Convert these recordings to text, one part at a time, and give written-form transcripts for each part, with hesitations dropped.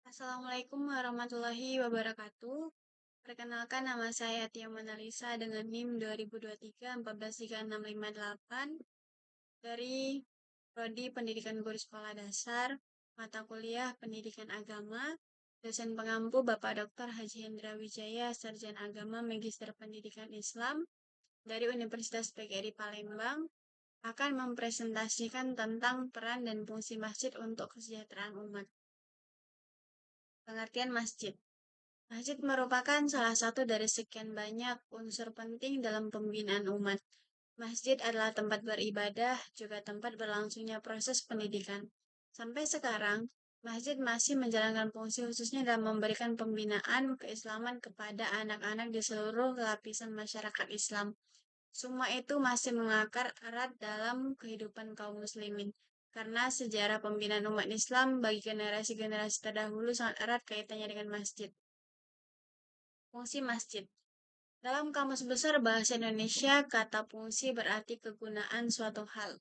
Assalamualaikum warahmatullahi wabarakatuh. Perkenalkan nama saya Tia Manalisa dengan NIM 2023-14368 dari Prodi Pendidikan Guru Sekolah Dasar, mata kuliah Pendidikan Agama, dosen pengampu Bapak Dr. Haji Hendra Wijaya, Sarjana Agama Magister Pendidikan Islam dari Universitas PGRI Palembang, akan mempresentasikan tentang peran dan fungsi masjid untuk kesejahteraan umat. Pengertian masjid. Masjid merupakan salah satu dari sekian banyak unsur penting dalam pembinaan umat. Masjid adalah tempat beribadah, juga tempat berlangsungnya proses pendidikan. Sampai sekarang, masjid masih menjalankan fungsi khususnya dalam memberikan pembinaan keislaman kepada anak-anak di seluruh lapisan masyarakat Islam. Semua itu masih mengakar erat dalam kehidupan kaum muslimin. Karena sejarah pembinaan umat Islam bagi generasi-generasi terdahulu sangat erat kaitannya dengan masjid. Fungsi masjid. Dalam Kamus Besar Bahasa Indonesia, kata fungsi berarti kegunaan suatu hal.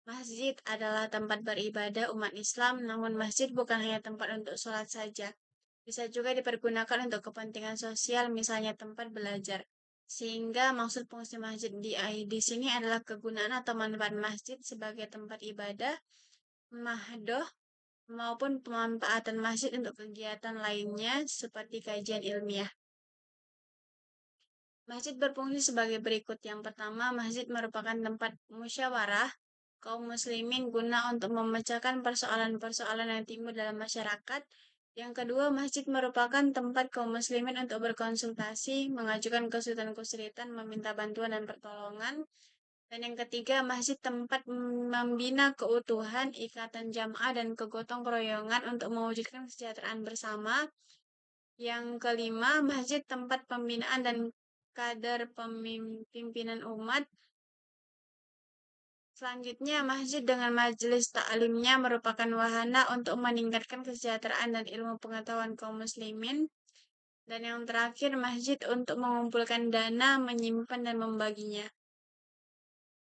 Masjid adalah tempat beribadah umat Islam, namun masjid bukan hanya tempat untuk sholat saja. Bisa juga dipergunakan untuk kepentingan sosial, misalnya tempat belajar. Sehingga maksud fungsi masjid di sini adalah kegunaan atau manfaat masjid sebagai tempat ibadah, mahdoh, maupun pemanfaatan masjid untuk kegiatan lainnya seperti kajian ilmiah. Masjid berfungsi sebagai berikut. Yang pertama, masjid merupakan tempat musyawarah kaum muslimin guna untuk memecahkan persoalan-persoalan yang timbul dalam masyarakat. Yang kedua, masjid merupakan tempat kaum muslimin untuk berkonsultasi, mengajukan kesulitan-kesulitan, meminta bantuan dan pertolongan. Dan yang ketiga, masjid tempat membina keutuhan, ikatan jamaah, dan kegotong royongan untuk mewujudkan kesejahteraan bersama. Yang kelima, masjid tempat pembinaan dan kader pimpinan umat. Selanjutnya, masjid dengan majelis taklimnya merupakan wahana untuk meningkatkan kesejahteraan dan ilmu pengetahuan kaum muslimin. Dan yang terakhir, masjid untuk mengumpulkan dana, menyimpan, dan membaginya.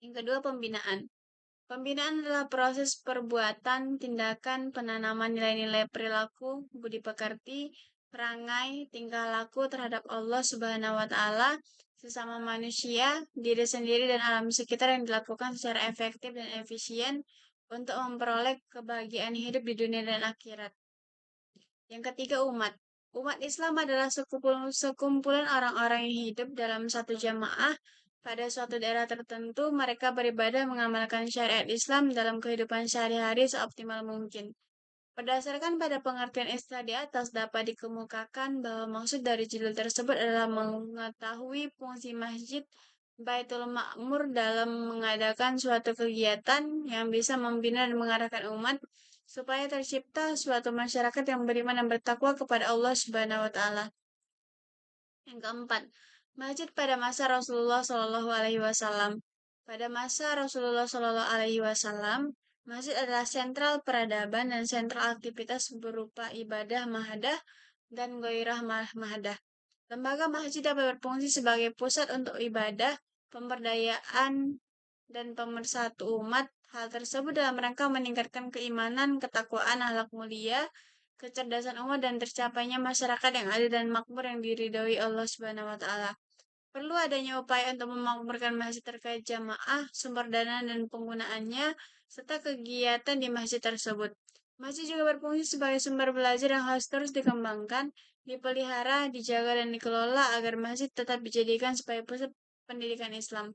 Yang kedua, pembinaan. Pembinaan adalah proses perbuatan, tindakan, penanaman nilai-nilai perilaku, budi pekerti, perangai, tingkah laku terhadap Allah Subhanahu wa Ta'ala, sesama manusia, diri sendiri, dan alam sekitar yang dilakukan secara efektif dan efisien untuk memperoleh kebahagiaan hidup di dunia dan akhirat. Yang ketiga, umat. Umat Islam adalah sekumpulan orang-orang yang hidup dalam satu jamaah. Pada suatu daerah tertentu, mereka beribadah mengamalkan syariat Islam dalam kehidupan sehari-hari seoptimal mungkin. Berdasarkan pada pengertian istilah di atas, dapat dikemukakan bahwa maksud dari judul tersebut adalah mengetahui fungsi masjid Baitul Ma'mur dalam mengadakan suatu kegiatan yang bisa membina dan mengarahkan umat supaya tercipta suatu masyarakat yang beriman dan bertakwa kepada Allah Subhanahu wa Ta'ala. Yang keempat, masjid pada masa Rasulullah Shallallahu Alaihi Wasallam. Pada masa Rasulullah Shallallahu Alaihi Wasallam, masjid adalah sentral peradaban dan sentral aktivitas berupa ibadah mahadah dan gairah mahadah. Lembaga masjid dapat berfungsi sebagai pusat untuk ibadah, pemberdayaan, dan pemersatu umat. Hal tersebut dalam rangka meningkatkan keimanan, ketakwaan, akhlak mulia, kecerdasan umat, dan tercapainya masyarakat yang adil dan makmur yang diridhoi Allah Subhanahu wa Ta'ala. Perlu adanya upaya untuk memakmurkan masjid terkait jamaah, sumber dana dan penggunaannya, serta kegiatan di masjid tersebut. Masjid juga berfungsi sebagai sumber belajar yang harus terus dikembangkan, dipelihara, dijaga, dan dikelola agar masjid tetap dijadikan sebagai pusat pendidikan Islam,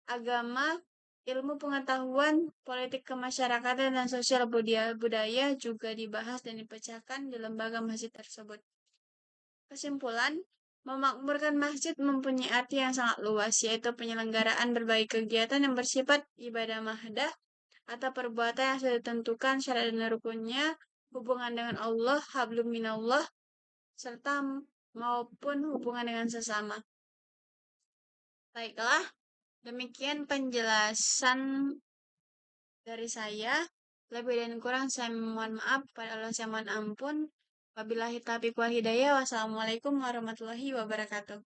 agama, ilmu pengetahuan, politik kemasyarakatan, dan sosial budaya juga dibahas dan dipecahkan di lembaga masjid tersebut. Kesimpulan, memakmurkan masjid mempunyai arti yang sangat luas, yaitu penyelenggaraan berbagai kegiatan yang bersifat ibadah mahdah atau perbuatan yang sudah ditentukan syarat dan rukunnya, hubungan dengan Allah, hablum minallah, serta maupun hubungan dengan sesama. Baiklah, demikian penjelasan dari saya. Lebih dan kurang saya mohon maaf, kepada Allah saya mohon ampun. Wabillahi taufiq wal hidayah. Wassalamualaikum warahmatullahi wabarakatuh.